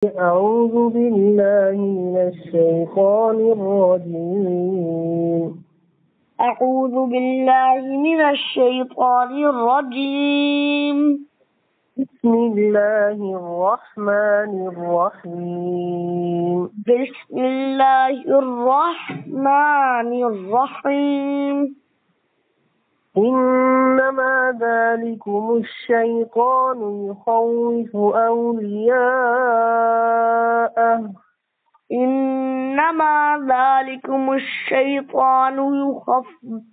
أعوذ بالله من الشيطان الرجيم. أعوذ بالله من الشيطان الرجيم. بسم الله الرحمن الرحيم. بسم الله الرحمن الرحيم. إنما ذلكم الشيطان يخوف أولياءه. إنما ذلكم الشيطان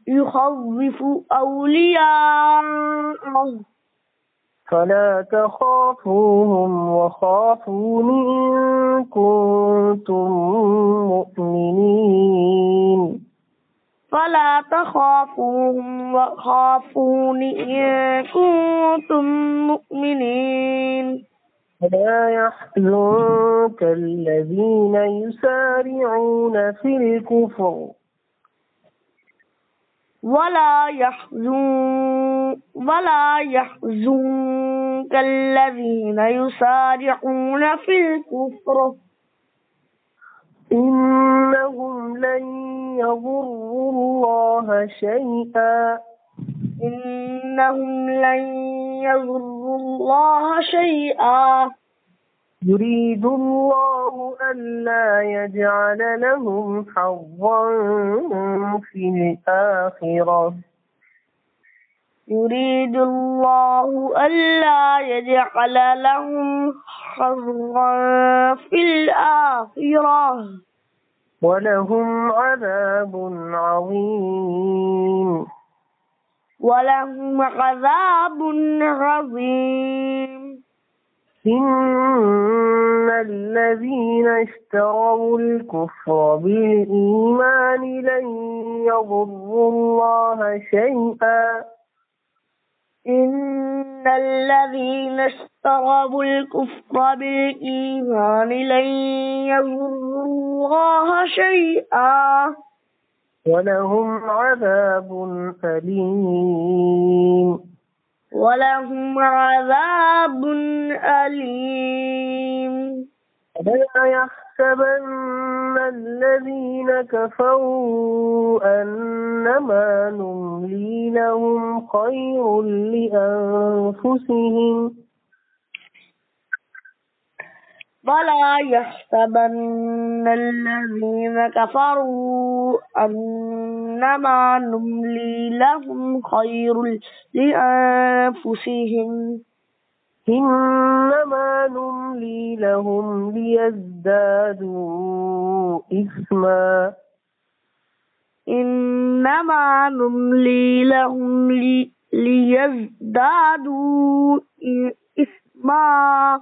يخوف أولياءه. فلا تخافوهم وخافون إن كنتم مؤمنين. فلا تخافوهم وخافون إن كنتم مؤمنين. ولا يحزنك الذين يسارعون في الكفر. ولا يحزنك الذين يسارعون في الكفر. إنهم لن يضروا الله شيئا. إنهم لن يضروا الله شيئا. يريد الله ألا يجعل لهم حظا في الآخرة. يريد الله ألا يجعل لهم حظا في الآخرة. ولهم عذاب عظيم. ولهم عذاب عظيم. إن الذين اشتروا الكفر بالإيمان لن يضروا الله شيئا. إن الذين اشتروا الكفر بالإيمان لن يضروا الله شيئا. ولهم عذاب أليم. ولهم عذاب أليم. لا يحسبن الذين كفروا أنما نملي لهم خير لأنفسهم. ولا يحسبن الذين كفروا أنما نملي لهم خير لأنفسهم. إنما نملي لهم ليزدادوا إثما. إنما نملي لهم ليزدادوا إثما.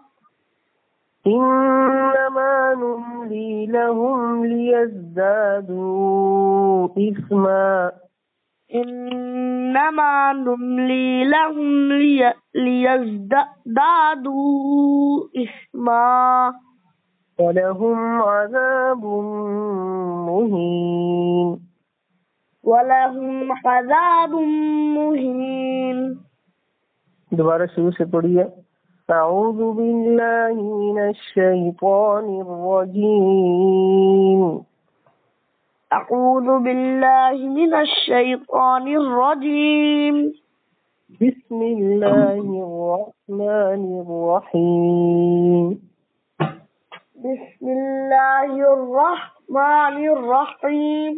إنما نملي لهم ليزدادوا إثما. إنما نملي لهم ليزدادوا إثما. ولهم عذاب مهين. ولهم عذاب مهين. दोबारा शुरू से पढ़िए. أعوذ بالله من الشيطان الرجيم. أعوذ بالله من الشيطان الرجيم. بسم الله الرحمن الرحيم. بسم الله الرحمن الرحيم.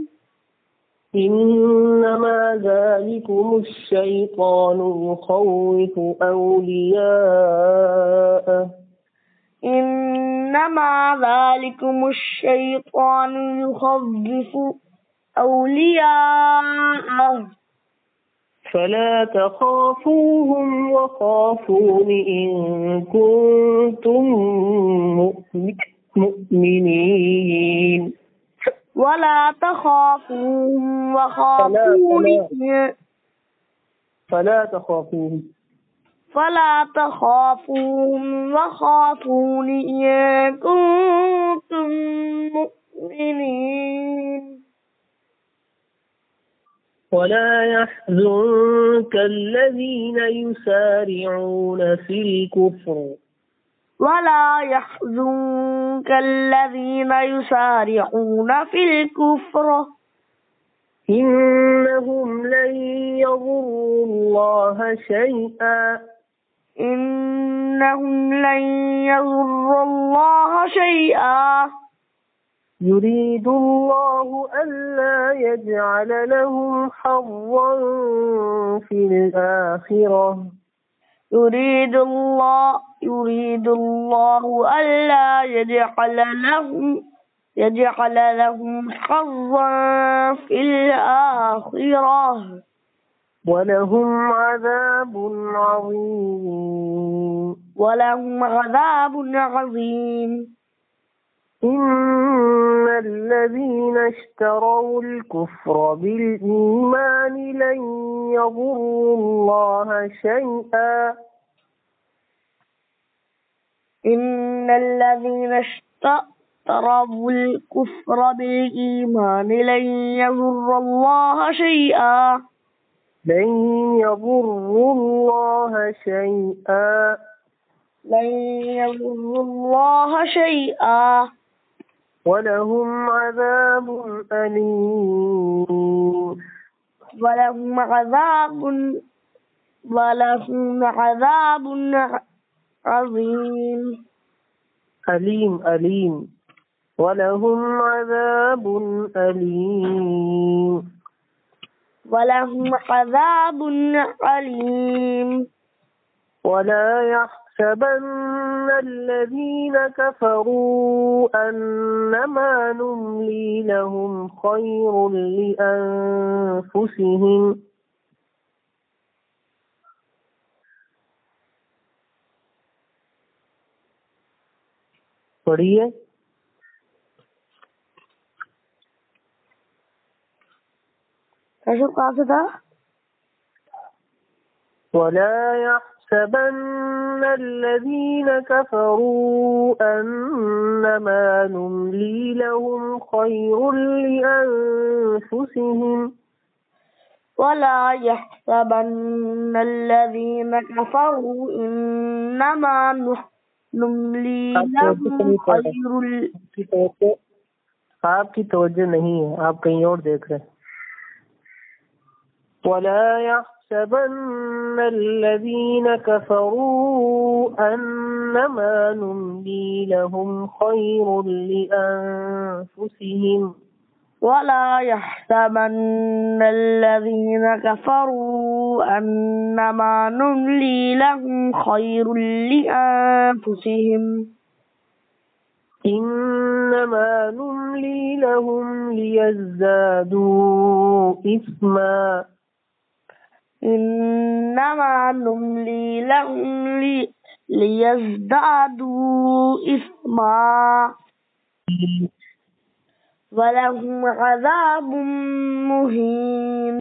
إنما ذلكم الشيطان يخوف أولياءه. إنما ذلكم الشيطان يخوف أولياءه. فلا تخافوهم وخافون إن كنتم مؤمنين. ولا تخافوهم وخافون فلا تخافوهم إن كنتم مؤمنين. ولا يحزنك الذين يسارعون في الكفر. ولا يحزنك الذين يسارعون في الكفر إنهم لن يضروا الله شيئا إنهم لن يضروا الله شيئا يريد الله ألا يجعل لهم حظا في الآخرة يريد الله ألا يجعل لهم حظا في الآخرة ولهم عذاب عظيم إن الذين اشتروا الكفر بالإيمان لن يضروا الله شيئا إن الذين اشتروا الكفر بالإيمان لن يضروا الله شيئا ولهم عذاب أليم ولهم عذاب عظيم أليم ولهم عذاب أليم ولا يحسبن الذين كفروا أنما نملي لهم خير لأنفسهم पढ़िए कहाँ से था ولا يحسبن الذين كفروا أنما نملي لهم خير لأنفسهم ولا يحسبن الذين كفروا إنما نملي لهم خير आपकी तवज्जो नहीं है, आप कहीं और देख रहे हैं। ولا يحسبن الذين كفروا أنما نملي لهم خير لأنفسهم ولا يحسبن الذين كفروا أنما نملي لهم خير لأنفسهم إنما نملي لهم ليزدادوا إثما إنما نملي لهم ليزدادوا إثما ولهم عذاب مهين